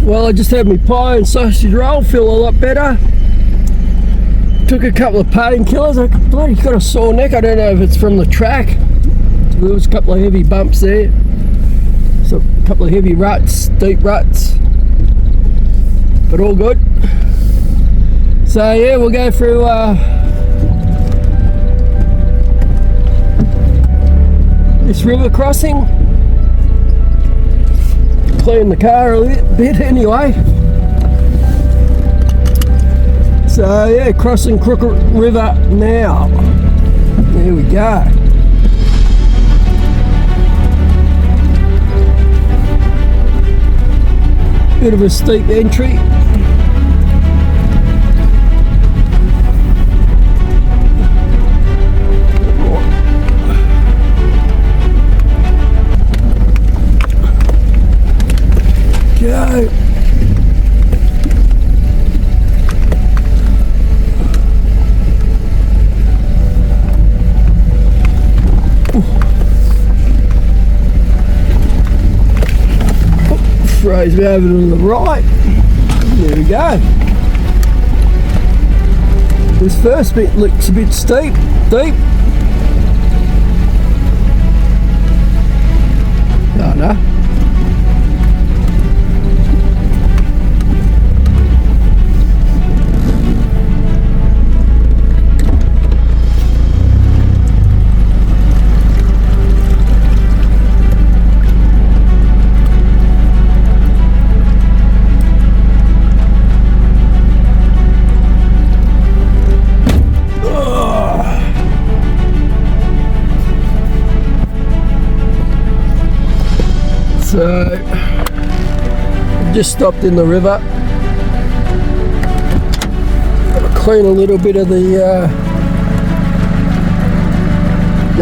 Well, I just had my pie and sausage roll, feel a lot better. Took a couple of painkillers. I bloody got a sore neck. I don't know if it's from the track. There was a couple of heavy bumps there. So a couple of heavy ruts, deep ruts. But all good. So yeah, we'll go through this river crossing. Clean the car a bit anyway. So yeah, crossing Crooked River now. There we go. Bit of a steep entry. Go. Throws me over to the right. There we go. This first bit looks a bit steep, deep. Oh no. So, I've just stopped in the river. Gotta clean a little bit of the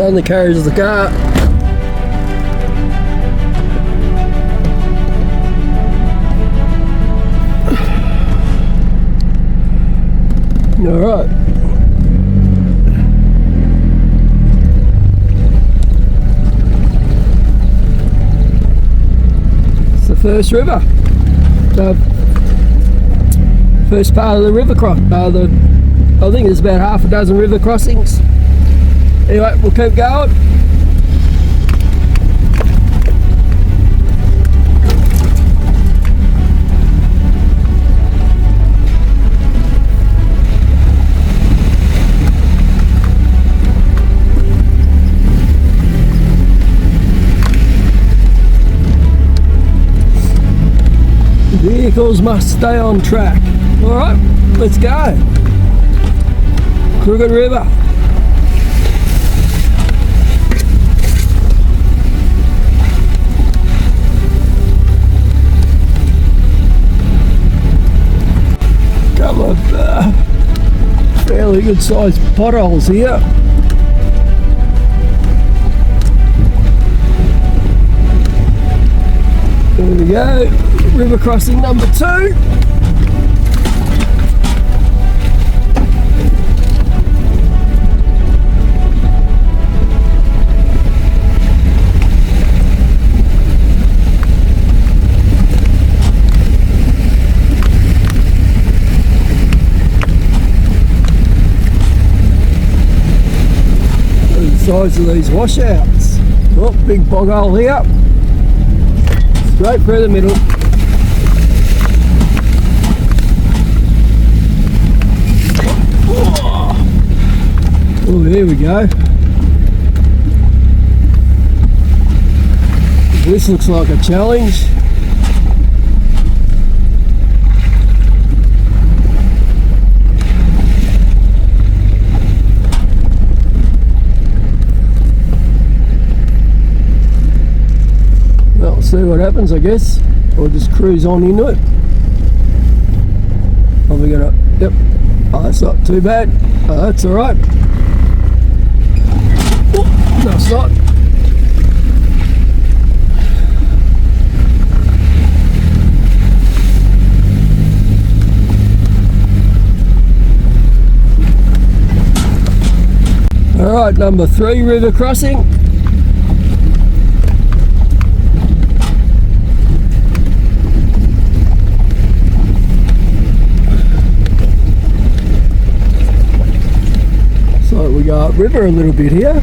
undercarriage of the car. All right. First river, the first part of the river cross. I think there's about half a dozen river crossings. Anyway, we'll keep going. Vehicles must stay on track. Alright, let's go. Crooked River. Couple of fairly good sized potholes here. There we go. River crossing number 2. The size of these washouts. Oh, big bog hole here. Straight through the middle. Oh, there we go. This looks like a challenge. Well, we'll see what happens, I guess. Or just cruise on into it. Probably gonna, yep. Oh, that's not too bad. Oh, that's alright. No, it's not. Alright, number 3 river crossing. go up river a little bit here.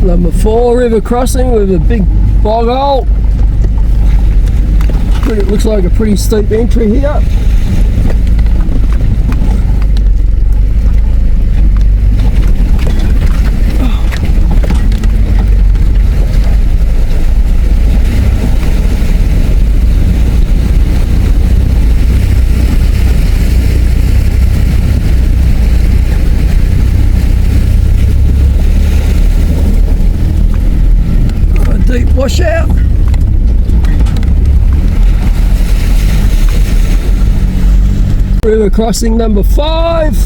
Number 4 river crossing with a big bog hole. It looks like a pretty steep entry here. Deep washout. River crossing number 5.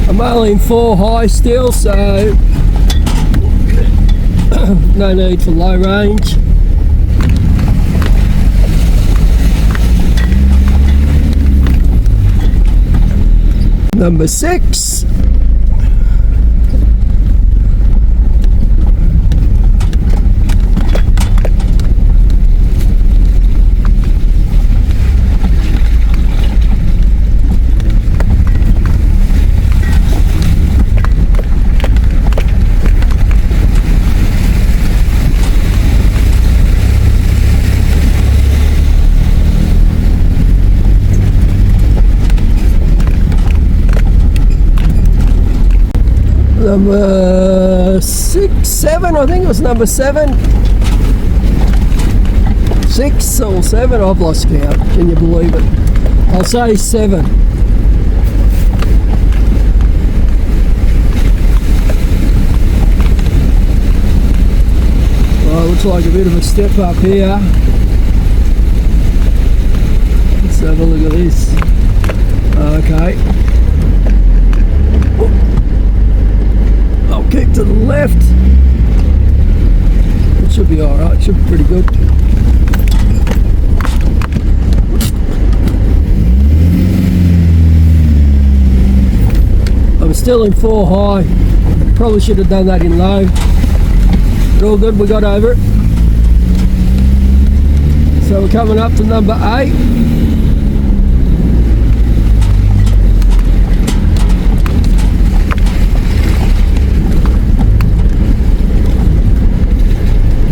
I'm only in 4 high still, so no need for low range. Number 6. Number 6, 7, I think it was number 7. 6 or 7, I've lost count, can you believe it? I'll say 7. Well, it looks like a bit of a step up here. Let's have a look at this. Okay. Kick to the left. It should be alright, should be pretty good. I'm still in 4 high. Probably should have done that in low. But all good, we got over it. So we're coming up to number 8.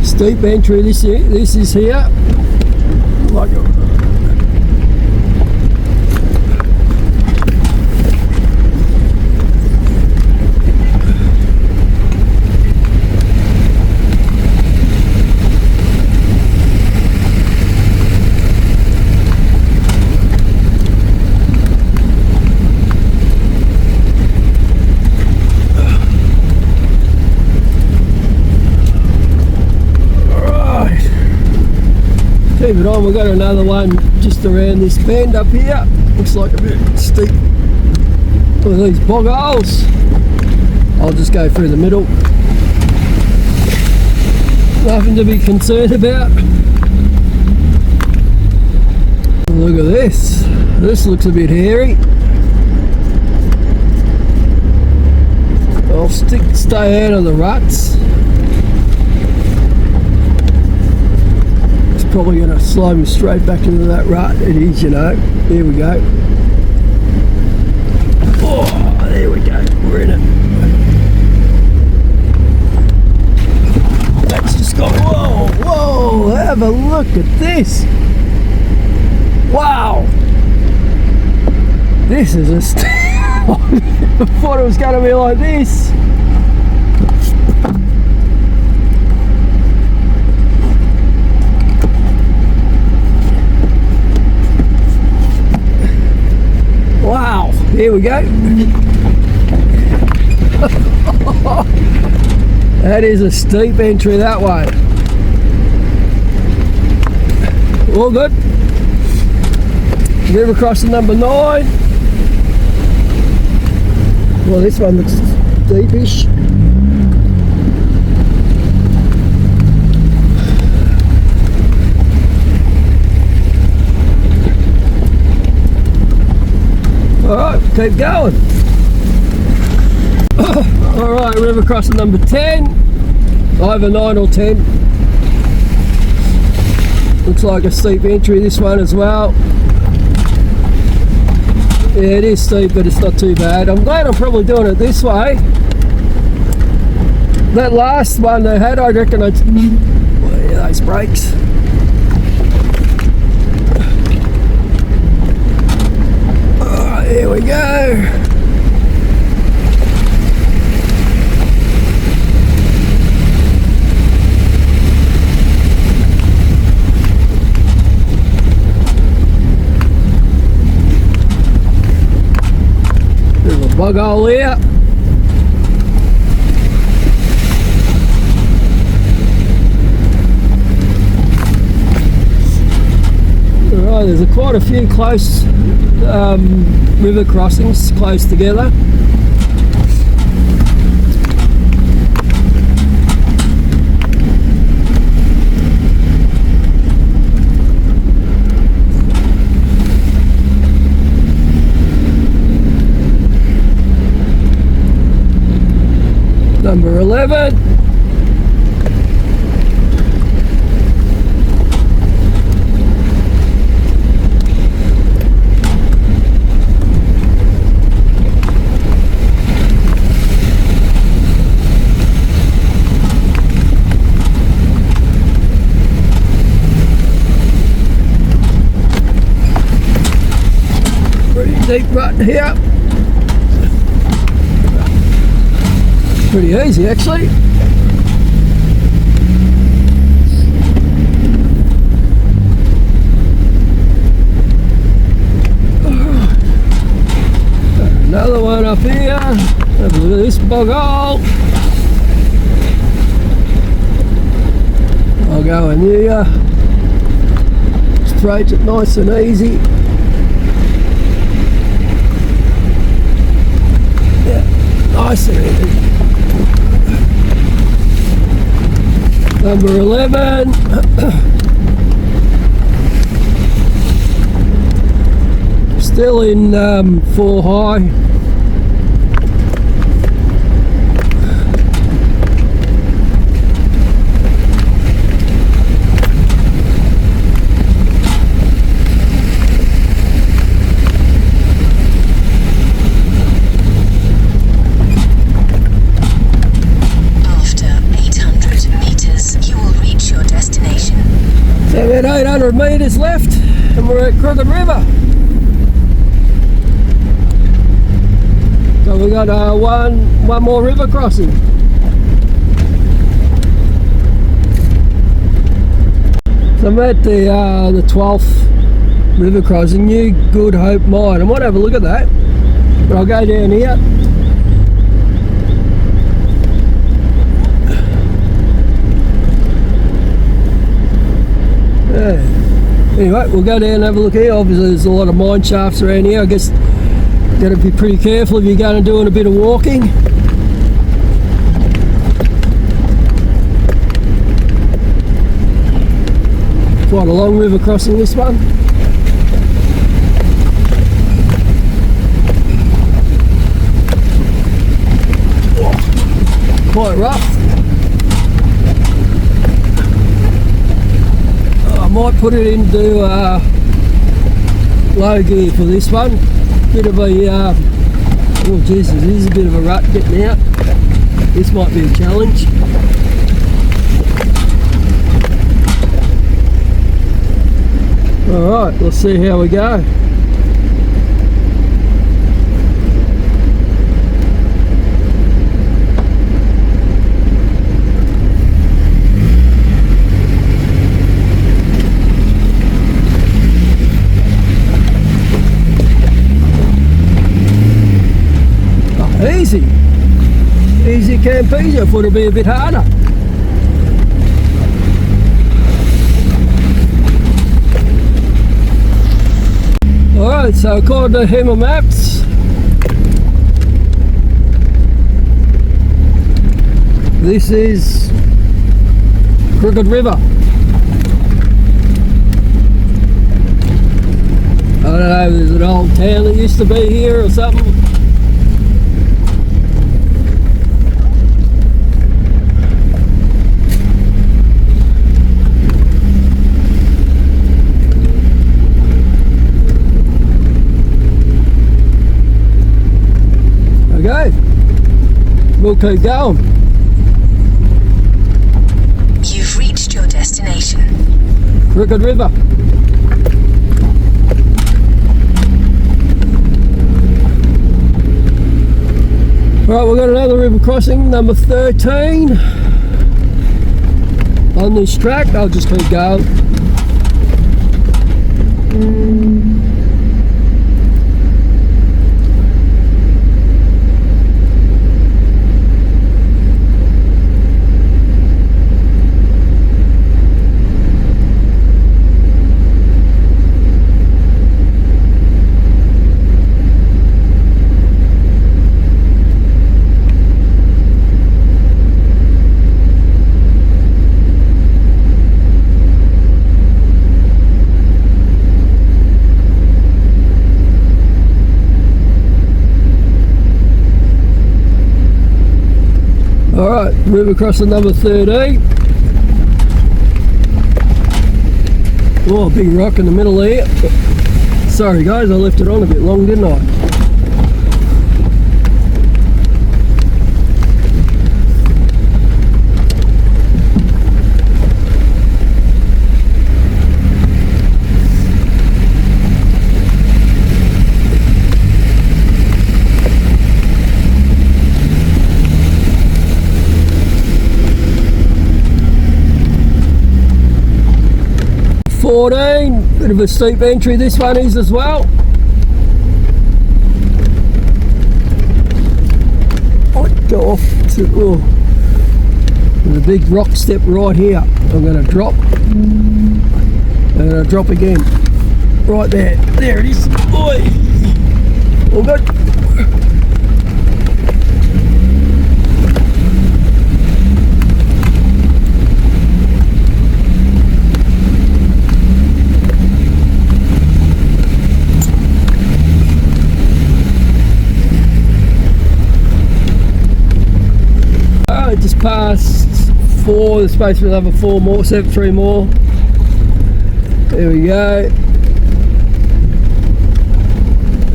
Steep entry, this is here. Like keep it on, we've got another one just around this bend up here. Looks like a bit steep with these bog holes. I'll just go through the middle. Nothing to be concerned about. Look at this. This looks a bit hairy. I'll stay out of the ruts. Probably going to slow me straight back into that rut. It is, you know. Here we go. Oh, there we go. We're in it. That's just gone. Whoa, whoa! Have a look at this. Wow. This is a. I thought it was going to be like this. here we go. That is a steep entry that way. All good. River crossing number 9. Well, this one looks deepish. Alright, keep going. Alright, river crossing number 10. Either 9 or 10. Looks like a steep entry, this one as well. Yeah, it is steep, but it's not too bad. I'm glad I'm probably doing it this way. That last one they had, I reckon well, yeah, those brakes. Alright, here we go. Bug hole here. Alright, there's quite a few close river crossings close together. Number 11. Pretty deep rut here. Pretty easy actually. Another one up here. Have a look at this bog hole. I'll go in here. Straight it nice and easy. Yeah, nice and easy. Number 11. Still in 4 high. About 800 metres left and we're at Crooked River. So we've got one more river crossing. So I'm at the 12th river crossing, New Good Hope Mine. I might have a look at that, but I'll go down here. Anyway, we'll go down and have a look here. Obviously there's a lot of mine shafts around here. I guess you've got to be pretty careful if you're going and doing a bit of walking. Quite a long river crossing, this one. Quite rough. Might put it into low gear for this one. Bit of a oh Jesus, this is a bit of a rut getting out. This might be a challenge. Alright, let's see how we go. easy. Easy Campese. I thought it'd be a bit harder. Alright, so according to Hammer Maps, this is Crooked River. I don't know, there's an old town that used to be here or something. Okay, we'll keep going. You've reached your destination. Crooked River. Right, we've got another river crossing, number 13 on this track. I'll just keep going. Alright, river crossing number 13. Oh, a big rock in the middle there. Sorry guys, I left it on a bit long, didn't I? Bit of a steep entry this one is as well. I'd go off to, oh, there's a big rock step right here. I'm going to drop. I'm going to drop again. Right there. There it is. Oi. All good. Just past 4, there's supposed to be another 4 more, 3 more. There we go.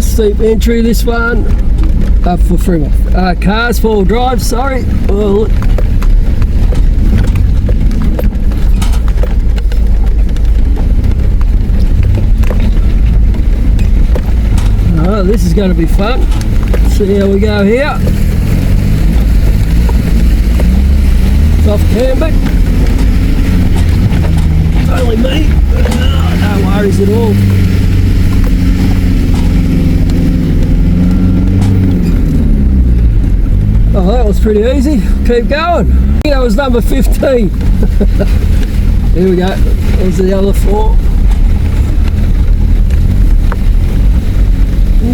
Steep entry this one. Up for 3 more. Cars, 4 drive, sorry. Oh, look. Oh, this is going to be fun. See how we go here. Off camber. Only me. No worries at all. Oh, that was pretty easy. Keep going. That was number 15. Here we go. There's the other 4.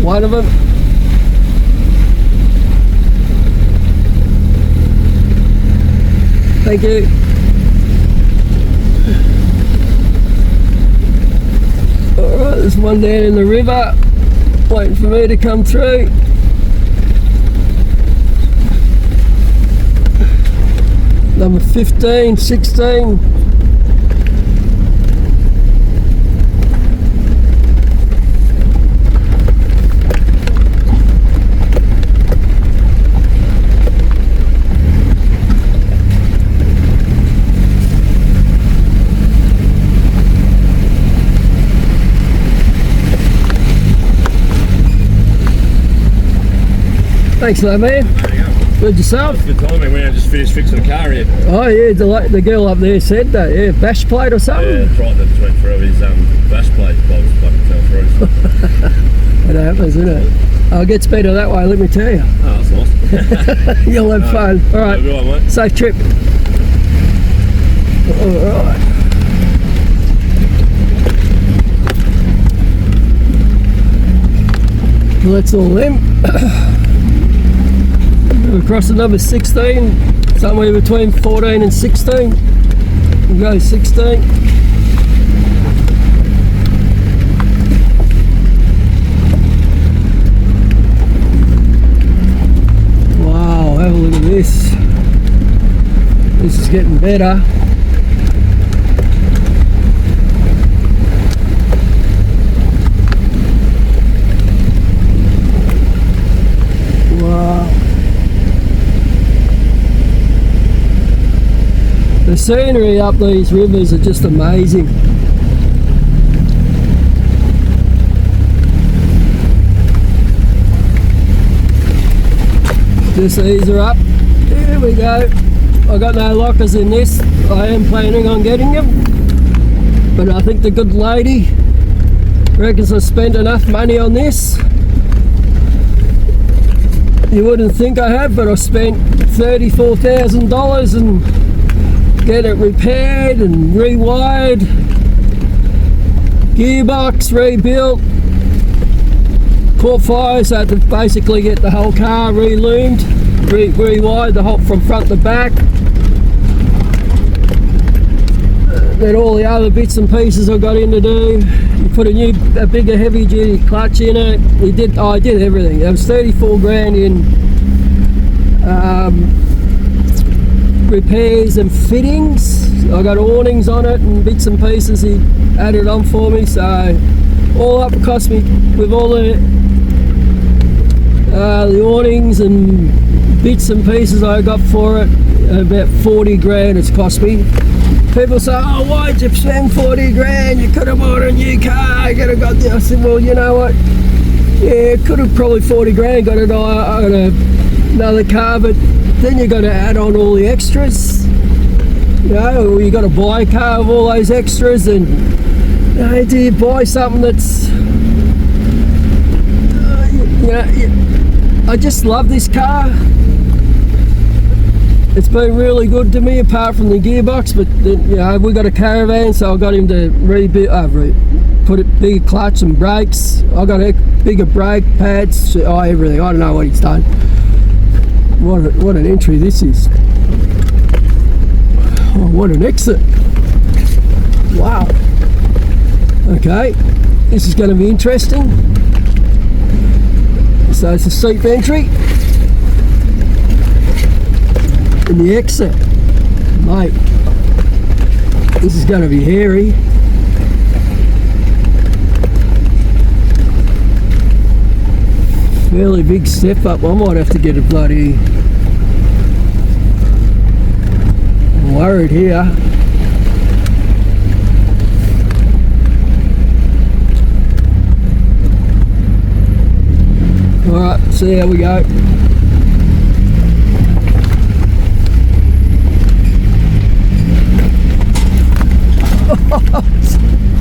One of them. Thank you. Alright, there's one down in the river, waiting for me to come through. Number 15, 16. Thanks for that, man. Good yourself? Good timing. We just finished fixing the car here. Oh yeah, the girl up there said that. Yeah, bash plate or something. Yeah, that's right. That just went through his bash plate. Bolts fucking fell through. It happens, isn't it? Oh, it gets better that way, let me tell you. Oh, that's nice. You'll have fun. All right, Good one, mate. safe trip. All right. Well, that's all them. Across the number 16, somewhere between 14 and 16. We'll go 16. Wow, have a look at this. This is getting better. Wow. The scenery up these rivers are just amazing. Just ease her up. Here we go. I got no lockers in this. I am planning on getting them, but I think the good lady reckons I spent enough money on this. You wouldn't think I have, but I spent $34,000 and get it repaired and rewired, gearbox rebuilt, caught fire, so I had to basically get the whole car re-loomed, rewired the whole from front to back. Then all the other bits and pieces I got in to do. You put a bigger heavy duty clutch in it. I did everything. It was 34 grand in repairs and fittings. I got awnings on it and bits and pieces he added on for me, so all up it cost me, with all the awnings and bits and pieces I got for it, about 40 grand it's cost me. People say, oh, why'd you spend 40 grand? You could have bought a new car, you could have got this. I said, well, you know what, yeah, could have probably 40 grand got another car, but then you got to add on all the extras, you know, or you got to buy a car with all those extras, and you know, do you buy something that's, you know, I just love this car. It's been really good to me, apart from the gearbox, but then, you know, we got a caravan, so I got him to put a bigger clutch and brakes. I got a bigger brake pads, everything. I don't know what he's done. What an entry this is. Oh, what an exit. Wow. Okay, this is going to be interesting. So it's a steep entry. And the exit. Mate, this is going to be hairy. Fairly big step up. I might have to get a bloody... I'm worried here. Alright, see how we go.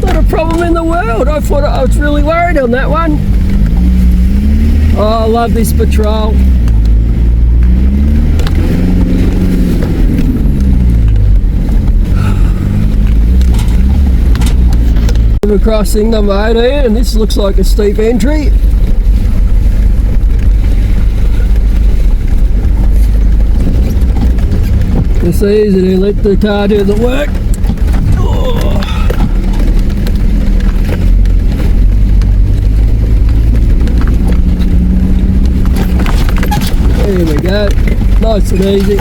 Not a problem in the world. I thought I was really worried on that one. Oh, I love this patrol. We're crossing number 18 and this looks like a steep entry. It's easy to let the car do the work. Oh. There we go, nice and easy.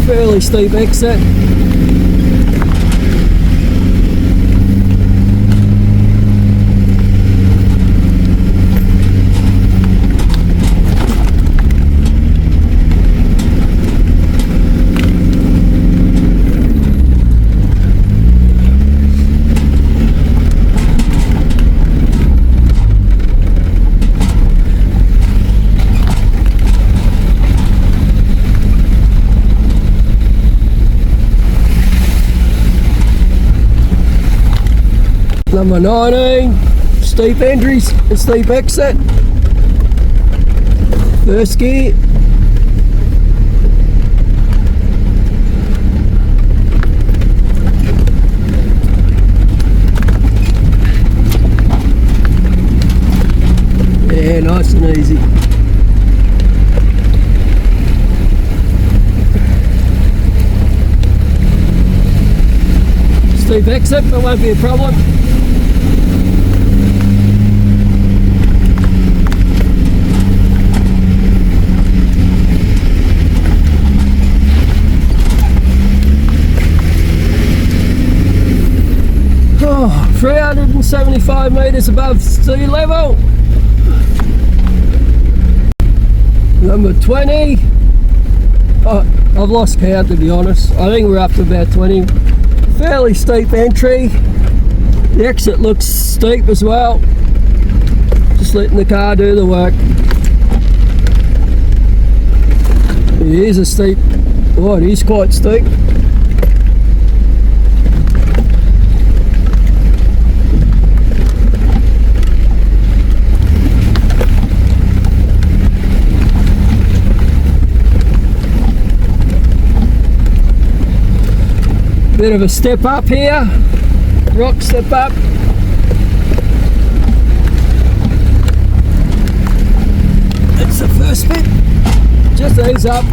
Fairly steep exit. number 19. Steep entries, steep exit. First gear. Yeah, nice and easy. Steep exit, but won't be a problem. Oh, 375 metres above sea level. Number 20. Oh, I've lost count, to be honest. I think we're up to about 20. Fairly steep entry. The exit looks steep as well. Just letting the car do the work. It is a steep. Oh, it is quite steep. Bit of a step up here, rock step up. That's the first bit, just ease up.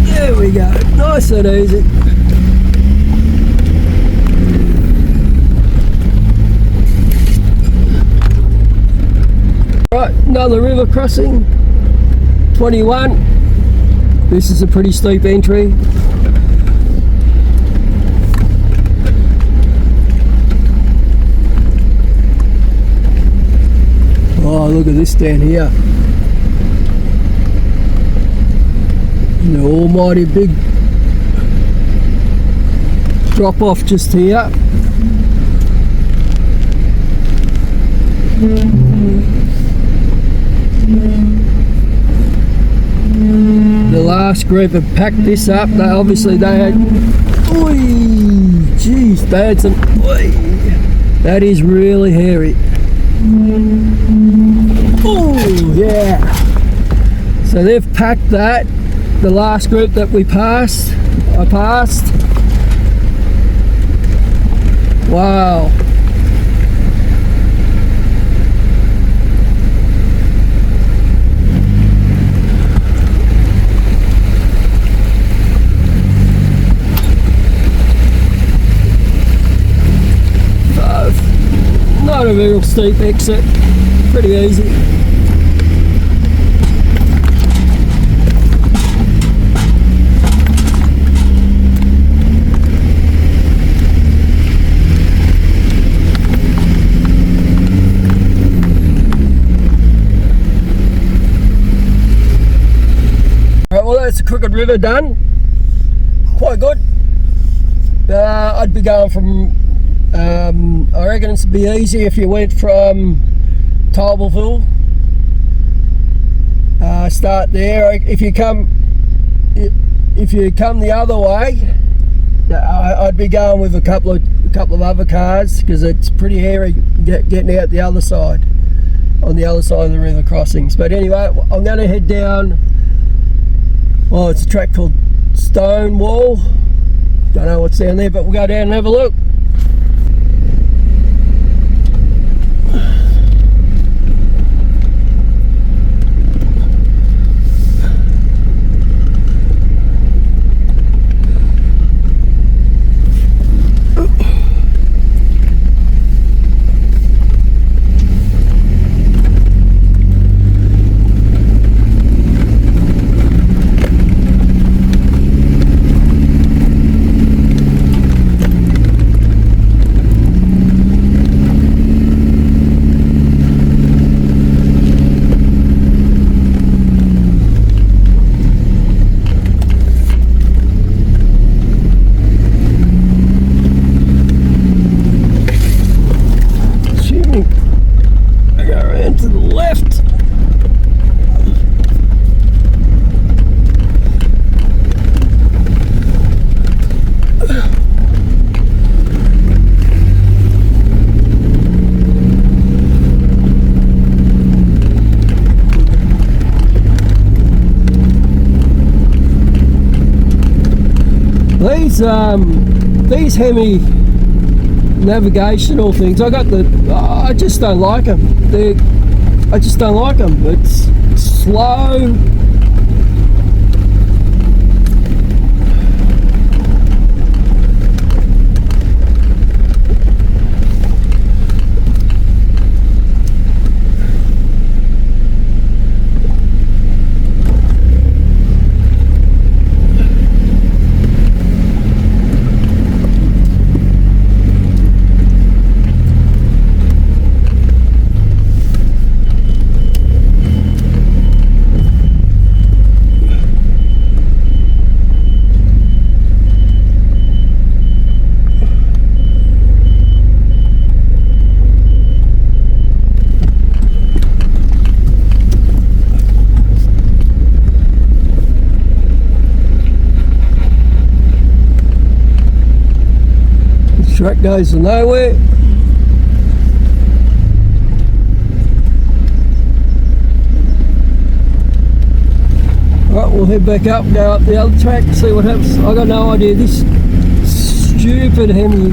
There we go, nice and easy. Right, another river crossing, 21. This is a pretty steep entry. Oh, look at this down here. The almighty big drop off just here. The last group have packed this up. Obviously they had, oi, jeez, they had some, oi, that is really hairy. Oh yeah. So they've packed that. The last group that I passed. Wow. Not a real steep exit, pretty easy. Alright, well that's the Crooked River done. Quite good. I'd be going from I reckon it'd be easy if you went from Tollville, start there. If you come the other way, I'd be going with a couple of other cars because it's pretty hairy getting out the other side, on the other side of the river crossings. But anyway, I'm going to head down. Oh, it's a track called Stonewall. Don't know what's down there, but we'll go down and have a look. These Hemi navigational things, I just don't like them. I just don't like them. It's slow. Track goes to nowhere. Alright, we'll head back up, go up the other track, see what happens. I got no idea. This stupid Hemi.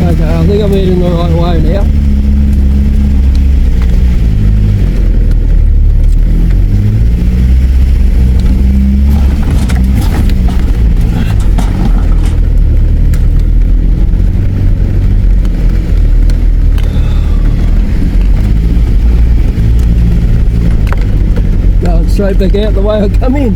I think I'm heading the right way now. Going straight back out the way I come in.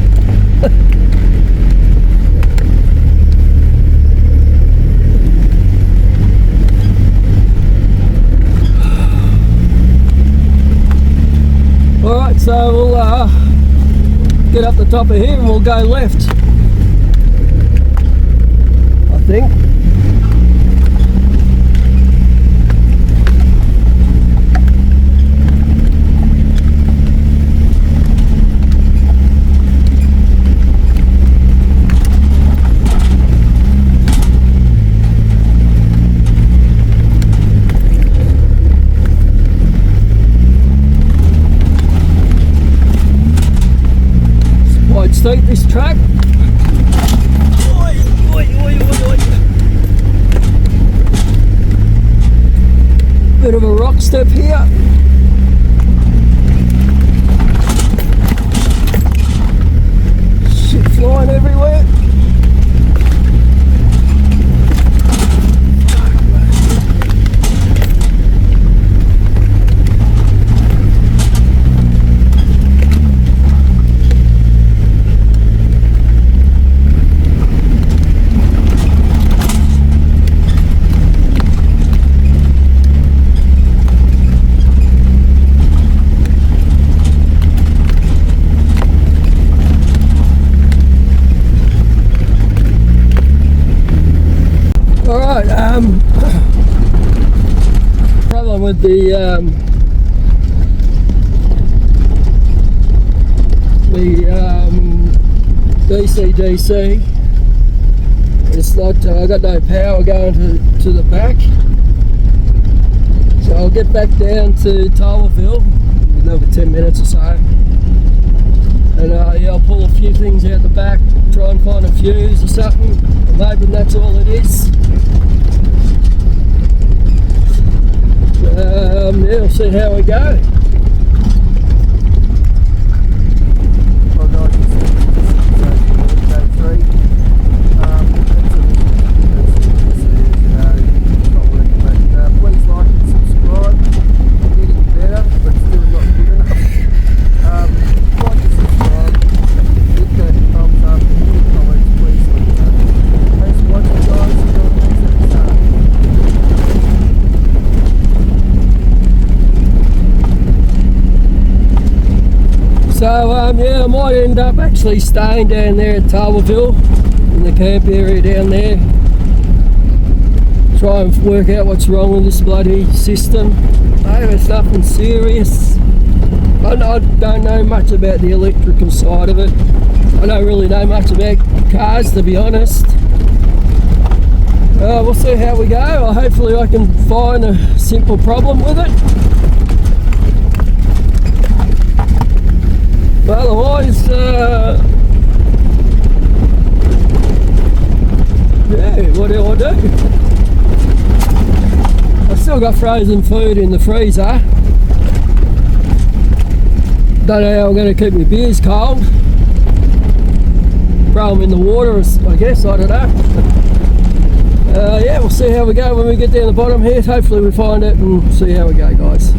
Alright, so we'll get up the top of here and we'll go left, I think. Steep this track. Oi, oi, oi, oi, oi. Bit of a rock step here. Shit flying everywhere. Problem with the DCDC, it's not, I got no power going to the back, so I'll get back down to Tollerville in another 10 minutes or so, and yeah, I'll pull a few things out the back, try and find a fuse or something. I'm hoping that's all it is. Yeah, we'll see how we go. So yeah, I might end up actually staying down there at Tarverville in the camp area down there. Try and work out what's wrong with this bloody system. I hope it's nothing serious. I don't know much about the electrical side of it. I don't really know much about cars, to be honest. We'll see how we go. Hopefully I can find a simple problem with it. But otherwise, yeah, what do I do? I've still got frozen food in the freezer. Don't know how I'm going to keep my beers cold. Throw them in the water, I guess, I don't know. Yeah, we'll see how we go when we get down the bottom here. Hopefully we find it and see how we go, guys.